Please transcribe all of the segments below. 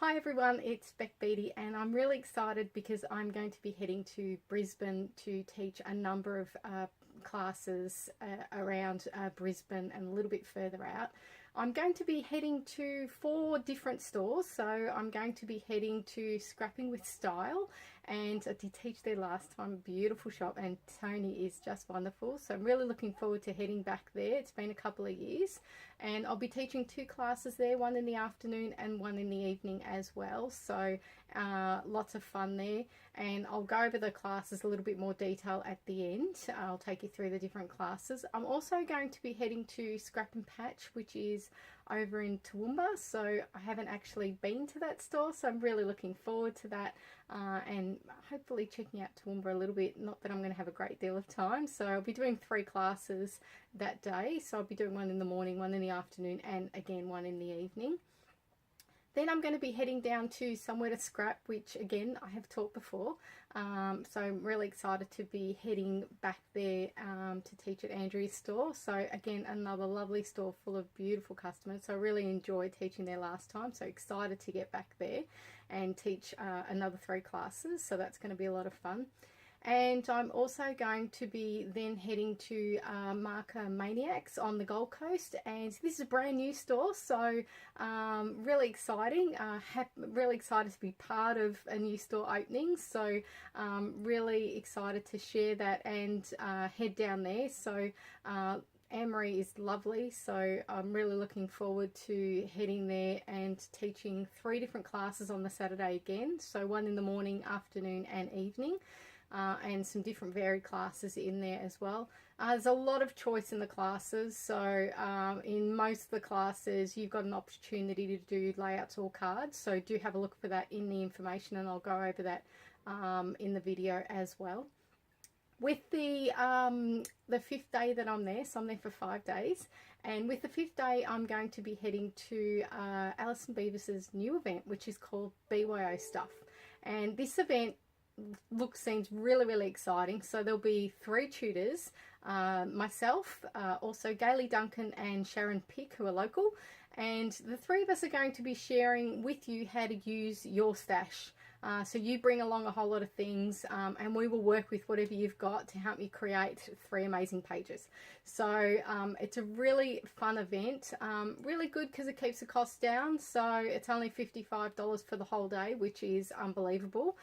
Hi everyone, it's Beck BT and I'm really excited because I'm going to be heading to Brisbane to teach a number of classes around Brisbane and a little bit further out. I'm going to be heading to 4 different stores, so I'm going to be heading to Scrapping with Style, and I did teach there last time. Beautiful shop, and Tony is just wonderful, so I'm really looking forward to heading back there. It's been a couple of years and I'll be teaching 2 classes there, one in the afternoon and one in the evening as well, so lots of fun there. And I'll go over the classes a little bit more detail at the end. I'll take you through the different classes. I'm also going to be heading to Scrap and Patch, which is over in Toowoomba, so I haven't actually been to that store, so I'm really looking forward to that and hopefully checking out Toowoomba a little bit. Not that I'm going to have a great deal of time, so I'll be doing 3 classes that day, so I'll be doing one in the morning, one in the afternoon, and again one in the evening. Then I'm going to be heading down to Somewhere to Scrap, which again I have taught before, so I'm really excited to be heading back there to teach at Andrew's store. So again, another lovely store full of beautiful customers, so I really enjoyed teaching there last time, so excited to get back there and teach another 3 classes, so that's going to be a lot of fun. And I'm also going to be then heading to Marker Maniacs on the Gold Coast, and this is a brand new store, so really exciting. Really excited to be part of a new store opening, so really excited to share that and head down there. So Anne-Marie is lovely, so I'm really looking forward to heading there and teaching 3 different classes on the Saturday again, so one in the morning, afternoon and evening. And some different varied classes in there as well. There's a lot of choice in the classes, so in most of the classes you've got an opportunity to do layouts or cards, so do have a look for that in the information, and I'll go over that in the video as well. With the 5th day that I'm there, so I'm there for 5 days, and with the 5th day I'm going to be heading to Alison Beavis's new event, which is called BYO Stuff, and this event seems really exciting. So there'll be 3 tutors, myself, also Gailey Duncan and Sharon Pick, who are local, and the 3 of us are going to be sharing with you how to use your stash. So you bring along a whole lot of things, and we will work with whatever you've got to help you create 3 amazing pages. So it's a really fun event, really good because it keeps the cost down, so it's only $55 for the whole day, which is unbelievable.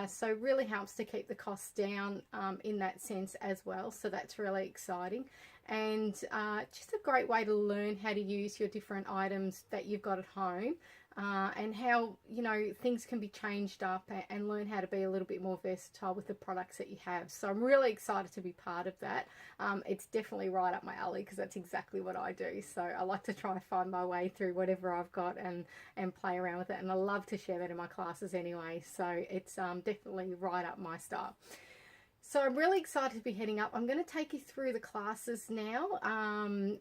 So really helps to keep the costs down in that sense as well, so that's really exciting. And just a great way to learn how to use your different items that you've got at home, and how, you know, things can be changed up, and learn how to be a little bit more versatile with the products that you have. So I'm really excited to be part of that. It's definitely right up my alley because that's exactly what I do, so I like to try and find my way through whatever I've got and play around with it, and I love to share that in my classes anyway, so it's definitely right up my style. So I'm really excited to be heading up. I'm going to take you through the classes now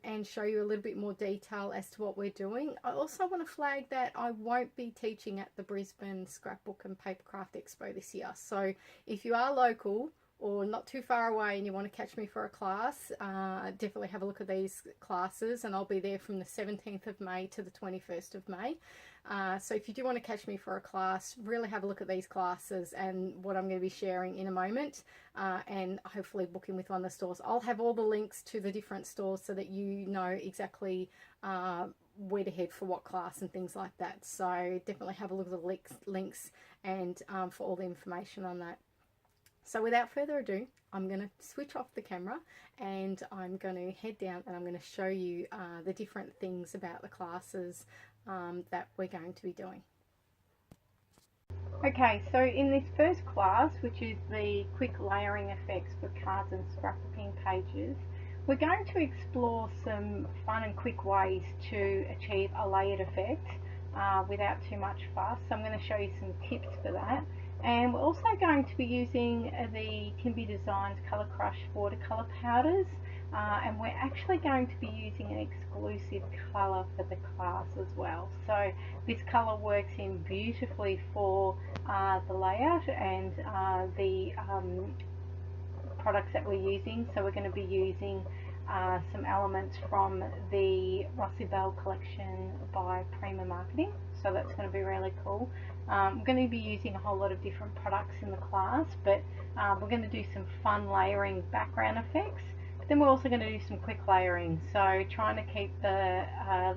and show you a little bit more detail as to what we're doing. I also want to flag that I won't be teaching at the Brisbane Scrapbook and Papercraft Expo this year. So if you are local or not too far away and you want to catch me for a class, definitely have a look at these classes, and I'll be there from the 17th of May to the 21st of May. So if you do want to catch me for a class, really have a look at these classes and what I'm going to be sharing in a moment, and hopefully book in with one of the stores. I'll have all the links to the different stores so that you know exactly where to head for what class and things like that. So definitely have a look at the links and for all the information on that. So without further ado, I'm going to switch off the camera and I'm going to head down and I'm going to show you the different things about the classes that we're going to be doing. Okay, so in this first class, which is the quick layering effects for cards and scrapbooking pages, we're going to explore some fun and quick ways to achieve a layered effect without too much fuss. So I'm going to show you some tips for that. And we're also going to be using the Kimby Designs Colour Crush watercolour powders, and we're actually going to be using an exclusive colour for the class as well. So this colour works in beautifully for the layout and the products that we're using. So we're going to be using some elements from the Rossi Bell collection by Prima Marketing. so that's going to be really cool. We're going to be using a whole lot of different products in the class, but we're going to do some fun layering background effects. But then we're also going to do some quick layering, so trying to keep the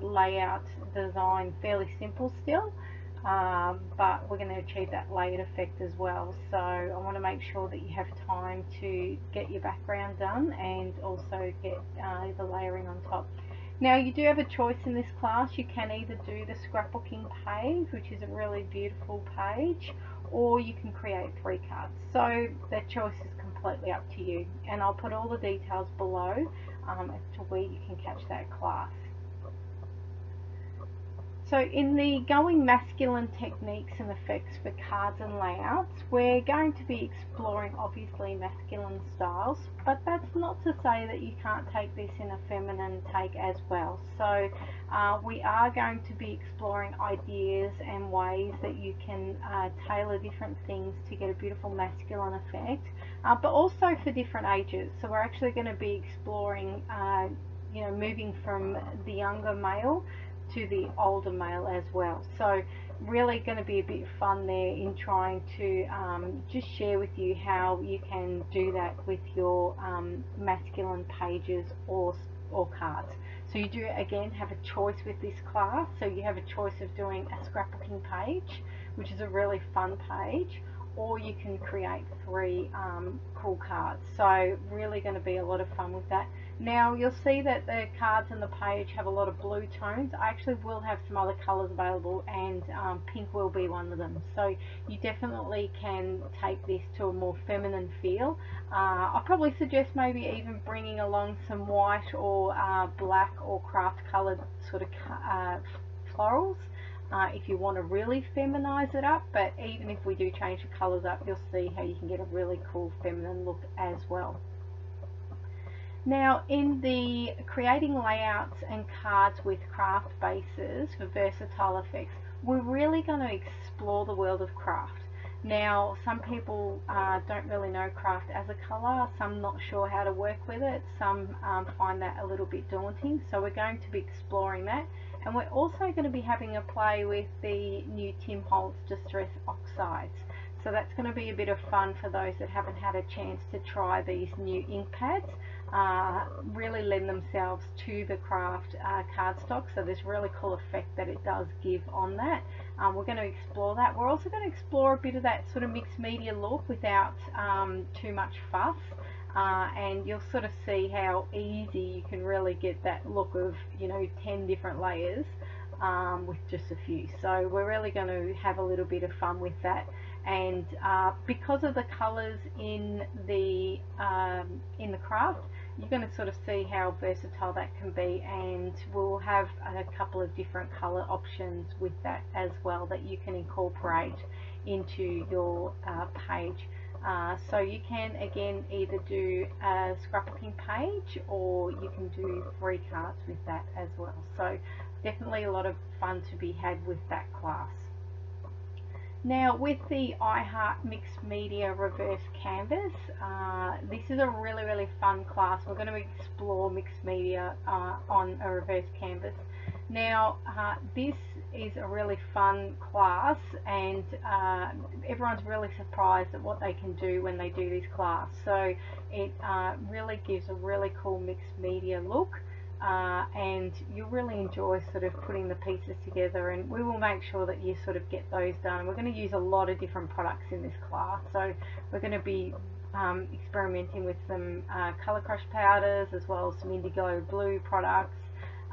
layout design fairly simple still, but we're going to achieve that layered effect as well. So I want to make sure that you have time to get your background done and also get the layering on top. Now you do have a choice in this class. You can either do the scrapbooking page, which is a really beautiful page, or you can create 3 cards. So that choice is completely up to you, and I'll put all the details below as to where you can catch that class. So in the Going Masculine Techniques and Effects for Cards and Layouts, we're going to be exploring obviously masculine styles, but that's not to say that you can't take this in a feminine take as well. So we are going to be exploring ideas and ways that you can tailor different things to get a beautiful masculine effect, but also for different ages. So we're actually going to be exploring, moving from the younger male to the older male as well. So really going to be a bit fun there in trying to just share with you how you can do that with your masculine pages or cards. So you do again have a choice with this class. So you have a choice of doing a scrapbooking page, which is a really fun page, or you can create 3 cool cards. So really going to be a lot of fun with that. Now you'll see that the cards and the page have a lot of blue tones. I actually will have some other colours available, and pink will be one of them. So you definitely can take this to a more feminine feel. I'll probably suggest maybe even bringing along some white or black or craft coloured sort of florals. If you want to really feminize it up, but even if we do change the colours up, you'll see how you can get a really cool feminine look as well. Now in the creating layouts and cards with craft bases for versatile effects, we're really going to explore the world of craft. Now some people don't really know craft as a colour, some not sure how to work with it, some find that a little bit daunting, so we're going to be exploring that. And we're also going to be having a play with the new Tim Holtz Distress Oxides. So that's going to be a bit of fun for those that haven't had a chance to try these new ink pads. Really lend themselves to the craft cardstock, so there's a really cool effect that it does give on that. We're going to explore that. We're also going to explore a bit of that sort of mixed media look without too much fuss. And you'll sort of see how easy you can really get that look of 10 different layers with just a few. So we're really going to have a little bit of fun with that, and because of the colours in the craft, you're going to sort of see how versatile that can be, and we'll have a couple of different colour options with that as well that you can incorporate into your page. So you can again either do a scrapbooking page, or you can do 3 cards with that as well. So definitely a lot of fun to be had with that class. Now with the iHeart Mixed Media Reverse Canvas, this is a really fun class. We're going to explore mixed media on a reverse canvas. Now this is a really fun class, and everyone's really surprised at what they can do when they do this class. So it really gives a really cool mixed media look. And you'll really enjoy sort of putting the pieces together, and we will make sure that you sort of get those done. We're going to use a lot of different products in this class, so we're going to be experimenting with some colour crush powders as well as some indigo blue products,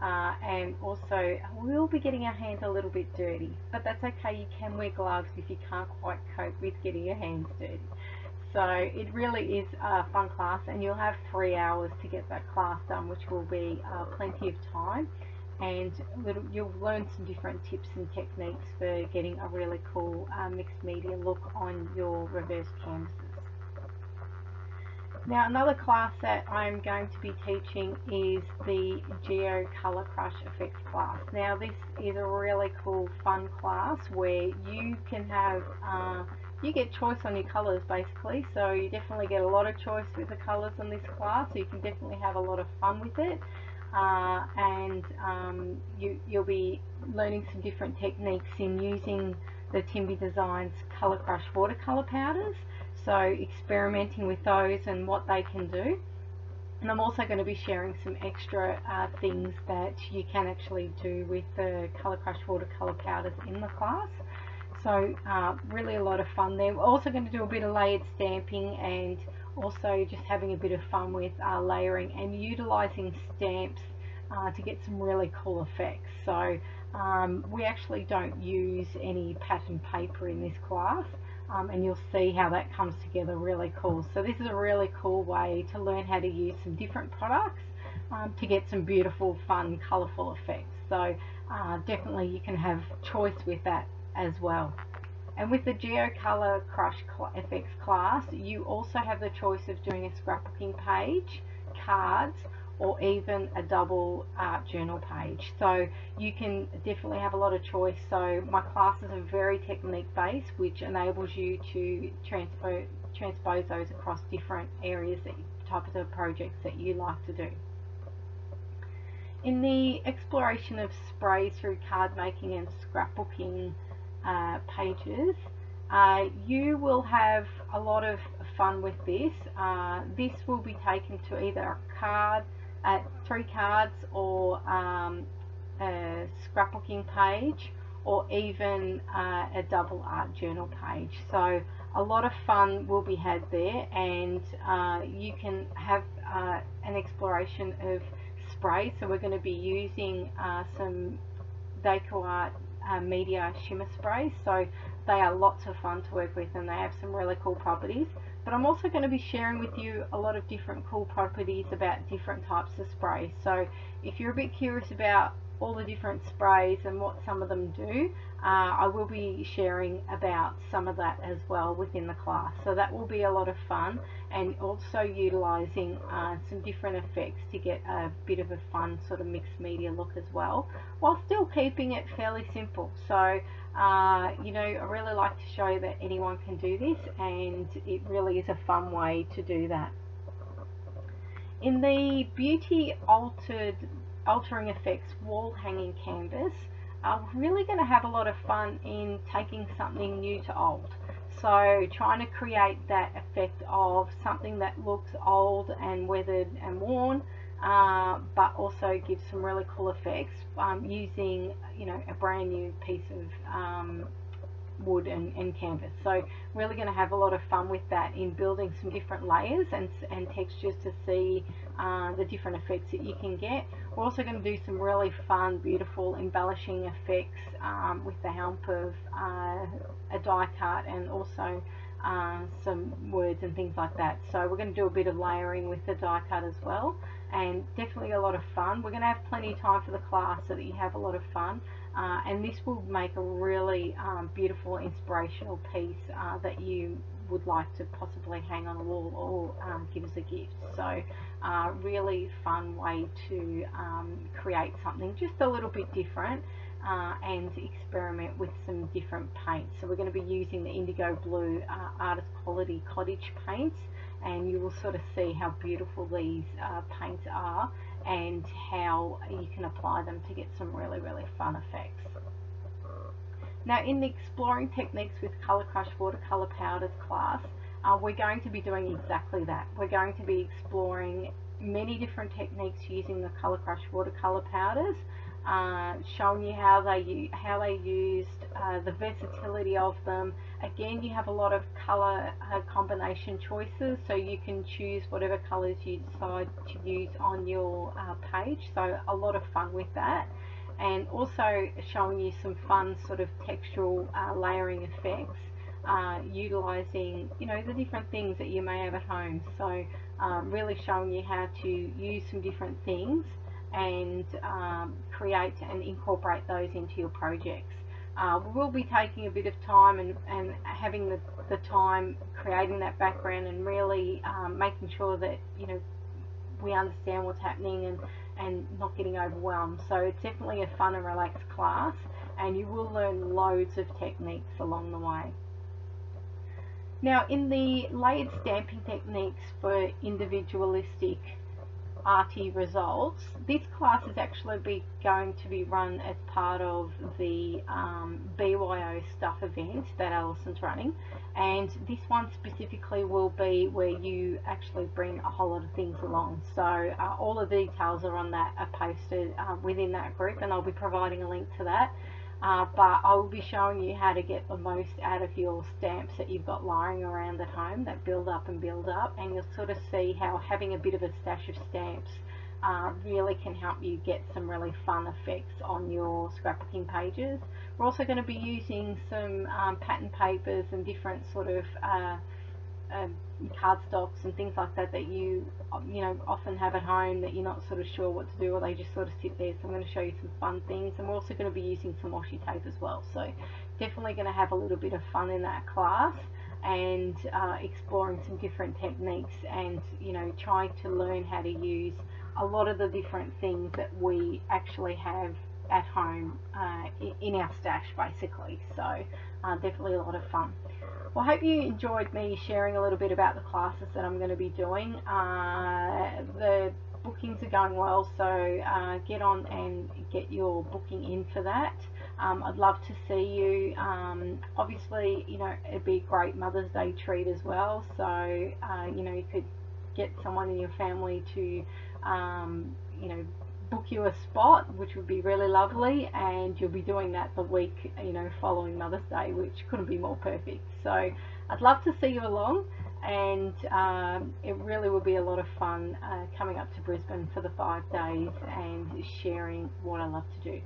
and also we'll be getting our hands a little bit dirty, but that's okay. You can wear gloves if you can't quite cope with getting your hands dirty. So it really is a fun class, and you'll have 3 hours to get that class done, which will be plenty of time, and you'll learn some different tips and techniques for getting a really cool mixed media look on your reverse canvases. Now another class that I'm going to be teaching is the Geo Colour Crush Effects class. Now this is a really cool fun class where you can have you get choice on your colours basically, so you definitely get a lot of choice with the colours in this class, so you can definitely have a lot of fun with it, and you'll be learning some different techniques in using the Timby Designs Colour Crush watercolour powders, so experimenting with those and what they can do. And I'm also going to be sharing some extra things that you can actually do with the Colour Crush watercolour powders in the class. So really a lot of fun there. We're also going to do a bit of layered stamping and also just having a bit of fun with layering and utilising stamps to get some really cool effects. So we actually don't use any pattern paper in this class, and you'll see how that comes together really cool. So this is a really cool way to learn how to use some different products to get some beautiful, fun, colourful effects. So definitely you can have choice with that as well. And with the Geo Colour Crush Effects class, you also have the choice of doing a scrapbooking page, cards, or even a double art journal page. So you can definitely have a lot of choice. So my classes are very technique based, which enables you to transpose those across different areas, types of projects that you like to do. In the exploration of sprays through card making and scrapbooking pages, you will have a lot of fun with this. This will be taken to either a card, 3 cards, or a scrapbooking page, or even a double art journal page. So a lot of fun will be had there, and you can have an exploration of sprays. So we're going to be using some Deco Art media shimmer sprays, so they are lots of fun to work with and they have some really cool properties. But I'm also going to be sharing with you a lot of different cool properties about different types of sprays. So if you're a bit curious about all the different sprays and what some of them do, I will be sharing about some of that as well within the class. So that will be a lot of fun, and also utilising some different effects to get a bit of a fun sort of mixed media look as well, while still keeping it fairly simple. So you know, I really like to show that anyone can do this, and it really is a fun way to do that. In the Beattie Altering Effects wall hanging canvas, we're really going to have a lot of fun in taking something new to old. So trying to create that effect of something that looks old and weathered and worn, but also gives some really cool effects using, you know, a brand new piece of wood and canvas. So really going to have a lot of fun with that in building some different layers and textures to see the different effects that you can get. We're also going to do some really fun, beautiful embellishing effects with the help of a die cut and also some words and things like that. So we're going to do a bit of layering with the die cut as well, and definitely a lot of fun. We're going to have plenty of time for the class so that you have a lot of fun, and this will make a really beautiful inspirational piece that you would like to possibly hang on a wall or give as a gift. So really fun way to create something just a little bit different and experiment with some different paints. So we're going to be using the indigo blue artist quality cottage paints, and you will sort of see how beautiful these paints are and how you can apply them to get some really, really fun effects. Now in the Exploring Techniques with Colour Crush Watercolour Powders class, we're going to be doing exactly that. We're going to be exploring many different techniques using the Colour Crush watercolour powders, showing you how they used, the versatility of them. Again, you have a lot of colour combination choices, so you can choose whatever colours you decide to use on your page, so a lot of fun with that. And also showing you some fun sort of textural layering effects, utilising, you know, the different things that you may have at home. So really showing you how to use some different things and create and incorporate those into your projects. We'll be taking a bit of time and having the time creating that background and really making sure that, you know, we understand what's happening and not getting overwhelmed. So it's definitely a fun and relaxed class, and you will learn loads of techniques along the way. Now in the layered stamping techniques for individualistic arty results. This class is actually going to be run as part of the BYO stuff event that Alison's running, and this one specifically will be where you actually bring a whole lot of things along. So all the details are on that, are posted within that group, and I'll be providing a link to that. But I will be showing you how to get the most out of your stamps that you've got lying around at home that build up, and you'll sort of see how having a bit of a stash of stamps really can help you get some really fun effects on your scrapbooking pages. We're also going to be using some pattern papers and different sort of cardstocks and things like that that you know often have at home that you're not sort of sure what to do, or they just sort of sit there. So I'm going to show you some fun things, and we're also going to be using some washi tape as well. So definitely going to have a little bit of fun in that class, and exploring some different techniques, and you know, trying to learn how to use a lot of the different things that we actually have at home in our stash basically. So definitely a lot of fun. Well, I hope you enjoyed me sharing a little bit about the classes that I'm going to be doing. The bookings are going well, so get on and get your booking in for that. I'd love to see you. Obviously, you know, it'd be a great Mother's Day treat as well, so you know, you could get someone in your family to you know, book you a spot, which would be really lovely, and you'll be doing that the week, you know, following Mother's Day, which couldn't be more perfect. So I'd love to see you along, and it really will be a lot of fun coming up to Brisbane for the 5 days and sharing what I love to do.